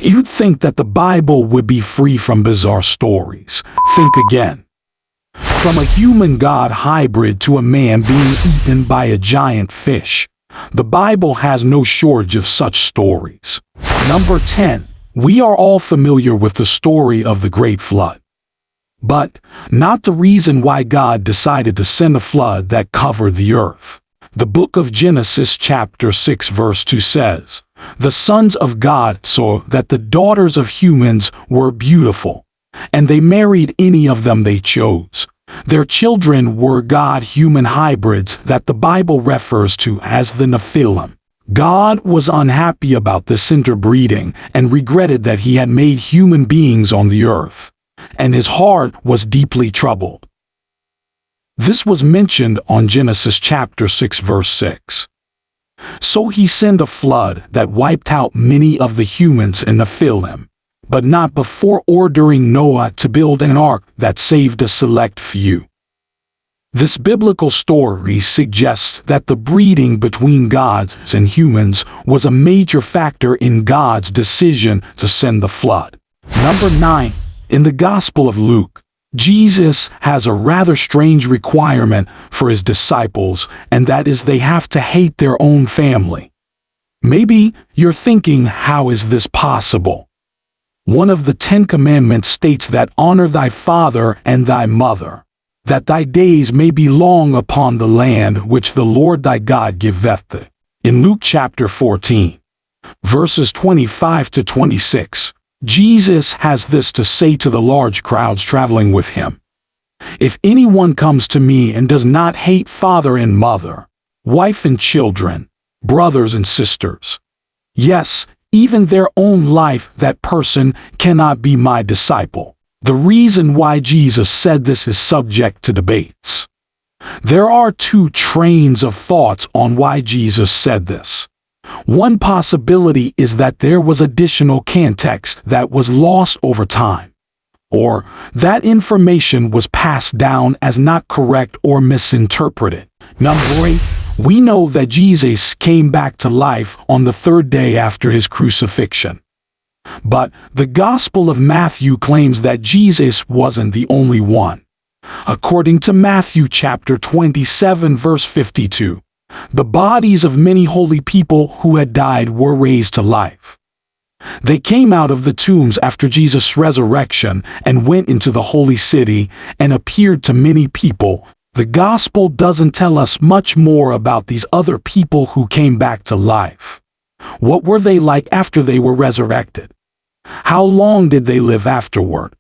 You'd think that the Bible would be free from bizarre stories. Think again. From a human-god hybrid to a man being eaten by a giant fish. The Bible has no shortage of such stories. Number 10. We are all familiar with the story of the Great Flood. But not the reason why God decided to send a flood that covered the earth. The book of Genesis chapter 6 verse 2 says, "The sons of God saw that the daughters of humans were beautiful, and they married any of them they chose. Their children were God-human hybrids that the Bible refers to as the Nephilim." God was unhappy about this interbreeding and regretted that he had made human beings on the earth, and his heart was deeply troubled. This was mentioned on Genesis chapter 6 verse 6. So he sent a flood that wiped out many of the humans in Nephilim, but not before ordering Noah to build an ark that saved a select few. This biblical story suggests that the breeding between gods and humans was a major factor in God's decision to send the flood. Number 9. In the Gospel of Luke, Jesus has a rather strange requirement for his disciples, and that is they have to hate their own family. Maybe you're thinking, how is this possible? One of the 10 Commandments states that honor thy father and thy mother, that thy days may be long upon the land which the Lord thy God giveth thee. In Luke chapter 14, verses 25 to 26, Jesus has this to say to the large crowds traveling with him. "If anyone comes to me and does not hate father and mother, wife and children, brothers and sisters, yes, even their own life, that person cannot be my disciple." The reason why Jesus said this is subject to debates. There are two trains of thoughts on why Jesus said this. One possibility is that there was additional context that was lost over time, or that information was passed down as not correct or misinterpreted. Number 8. We know that Jesus came back to life on the third day after his crucifixion. But the Gospel of Matthew claims that Jesus wasn't the only one. According to Matthew chapter 27 verse 52, the bodies of many holy people who had died were raised to life. They came out of the tombs after Jesus' resurrection and went into the holy city and appeared to many people. The Gospel doesn't tell us much more about these other people who came back to life. What were they like after they were resurrected? How long did they live afterward?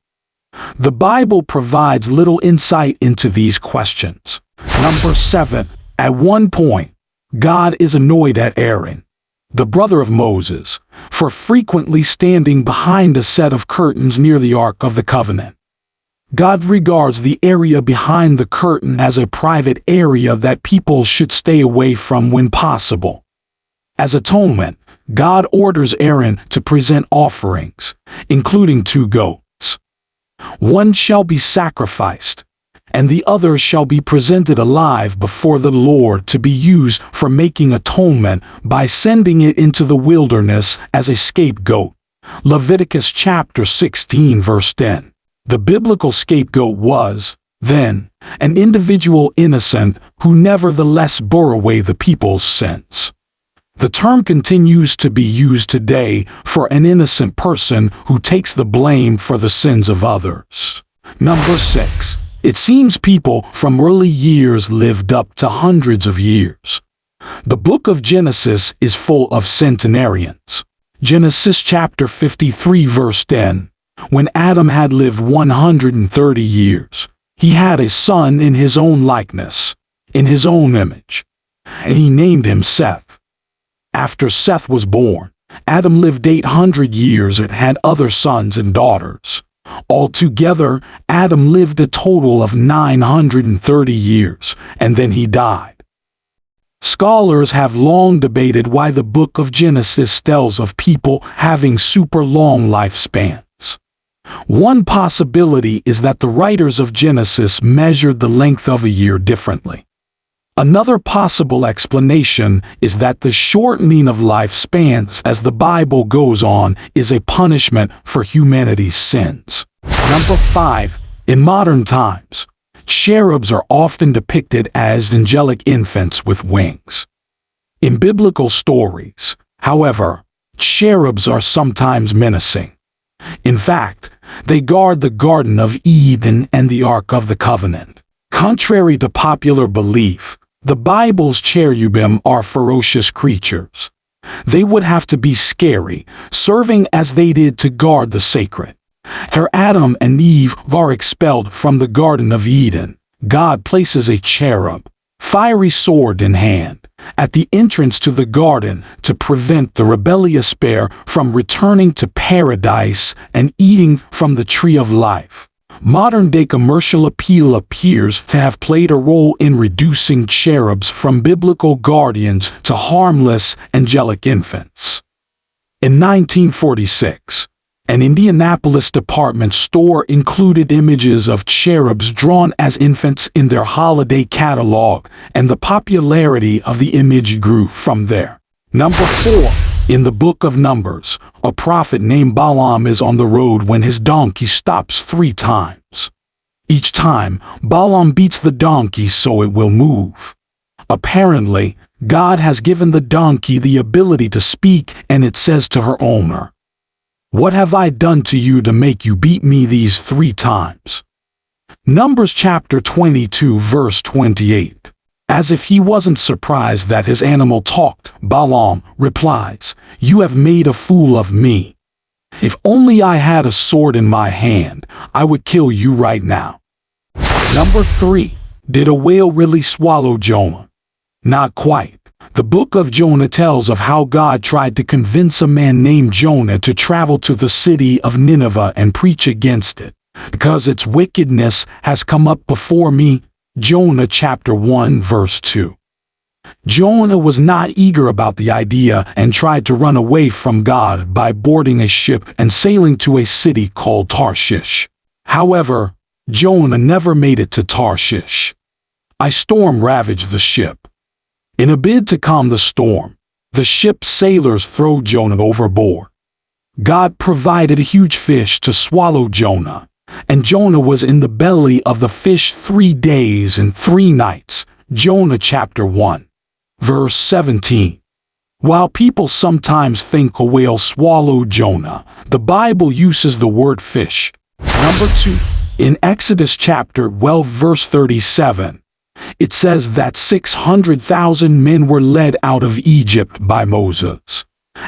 The Bible provides little insight into these questions. Number 7. At one point, God is annoyed at Aaron, the brother of Moses, for frequently standing behind a set of curtains near the Ark of the Covenant. God regards the area behind the curtain as a private area that people should stay away from when possible. As atonement, God orders Aaron to present offerings, including 2 goats. One shall be sacrificed, and the other shall be presented alive before the Lord to be used for making atonement by sending it into the wilderness as a scapegoat. Leviticus chapter 16 verse 10. The biblical scapegoat was, then, an individual innocent who nevertheless bore away the people's sins. The term continues to be used today for an innocent person who takes the blame for the sins of others. Number 6. It seems people from early years lived up to hundreds of years. The book of Genesis is full of centenarians. Genesis chapter 53 verse 10. When Adam had lived 130 years, he had a son in his own likeness, in his own image, and he named him Seth. After Seth was born, Adam lived 800 years and had other sons and daughters. Altogether, Adam lived a total of 930 years, and then he died. Scholars have long debated why the book of Genesis tells of people having super long lifespans. One possibility is that the writers of Genesis measured the length of a year differently. Another possible explanation is that the shortening of lifespans as the Bible goes on is a punishment for humanity's sins. Number 5. In modern times, cherubs are often depicted as angelic infants with wings. In biblical stories, however, cherubs are sometimes menacing. In fact, they guard the Garden of Eden and the Ark of the Covenant. Contrary to popular belief, the Bible's cherubim are ferocious creatures. They would have to be scary, serving as they did to guard the sacred. After Adam and Eve are expelled from the Garden of Eden, God places a cherub, fiery sword in hand, at the entrance to the garden to prevent the rebellious pair from returning to paradise and eating from the tree of life. Modern-day commercial appeal appears to have played a role in reducing cherubs from biblical guardians to harmless angelic infants. In 1946, an Indianapolis department store included images of cherubs drawn as infants in their holiday catalog, and the popularity of the image grew from there. Number 4. In the book of Numbers, a prophet named Balaam is on the road when his donkey stops 3 times. Each time, Balaam beats the donkey so it will move. Apparently, God has given the donkey the ability to speak, and it says to her owner, "What have I done to you to make you beat me these 3 times?" Numbers chapter 22 verse 28. As if he wasn't surprised that his animal talked, Balaam replies, "You have made a fool of me. If only I had a sword in my hand, I would kill you right now." Number 3. Did a whale really swallow Jonah? Not quite. The book of Jonah tells of how God tried to convince a man named Jonah to travel to the city of Nineveh and preach against it, because its wickedness has come up before me. Jonah chapter 1 verse 2. Jonah was not eager about the idea and tried to run away from God by boarding a ship and sailing to a city called Tarshish. However, Jonah never made it to Tarshish. A storm ravaged the ship. In a bid to calm the storm, the ship's sailors throw Jonah overboard. God provided a huge fish to swallow Jonah, and Jonah was in the belly of the fish 3 days and 3 nights. Jonah chapter 1, verse 17. While people sometimes think a whale swallowed Jonah, the Bible uses the word fish. Number 2. In Exodus chapter 12 verse 37, it says that 600,000 men were led out of Egypt by Moses.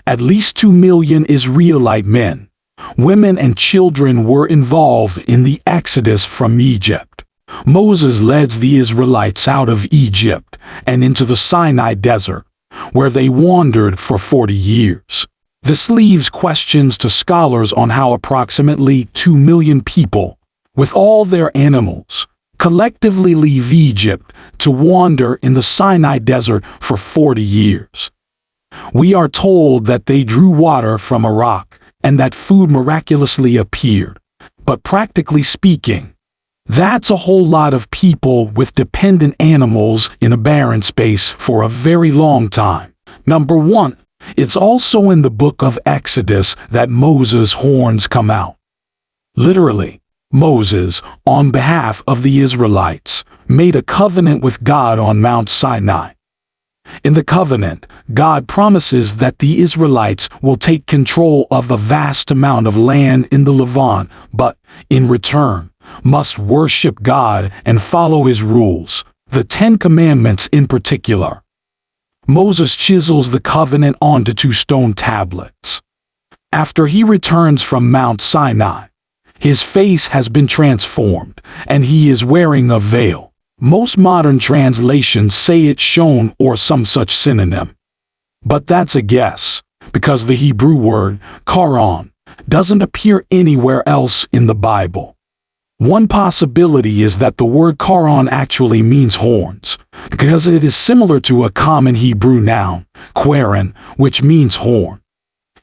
At least 2 million Israelite men, women and children were involved in the exodus from Egypt. Moses led the Israelites out of Egypt and into the Sinai desert, where they wandered for 40 years. This leaves questions to scholars on how approximately 2 million people, with all their animals, collectively leave Egypt to wander in the Sinai desert for 40 years. We are told that they drew water from a rock and that food miraculously appeared. But practically speaking, that's a whole lot of people with dependent animals in a barren space for a very long time. Number 1. It's also in the book of Exodus that Moses' horns come out. Literally, Moses, on behalf of the Israelites, made a covenant with God on Mount Sinai. In the covenant, God promises that the Israelites will take control of a vast amount of land in the Levant, but, in return, must worship God and follow His rules, the 10 Commandments in particular. Moses chisels the covenant onto 2 stone tablets. After he returns from Mount Sinai, his face has been transformed, and he is wearing a veil. Most modern translations say it's shone or some such synonym. But that's a guess, because the Hebrew word, karon, doesn't appear anywhere else in the Bible. One possibility is that the word karon actually means horns, because it is similar to a common Hebrew noun, queren, which means horn.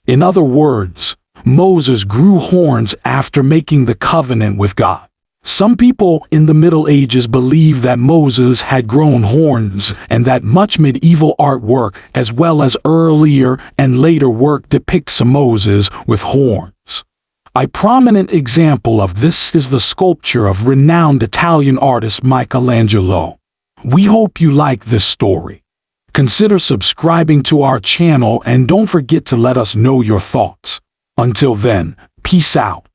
In other words, Moses grew horns after making the covenant with God. Some people in the Middle Ages believed that Moses had grown horns and that much medieval artwork as well as earlier and later work depicts a Moses with horns. A prominent example of this is the sculpture of renowned Italian artist Michelangelo. We hope you like this story. Consider subscribing to our channel and don't forget to let us know your thoughts. Until then, peace out.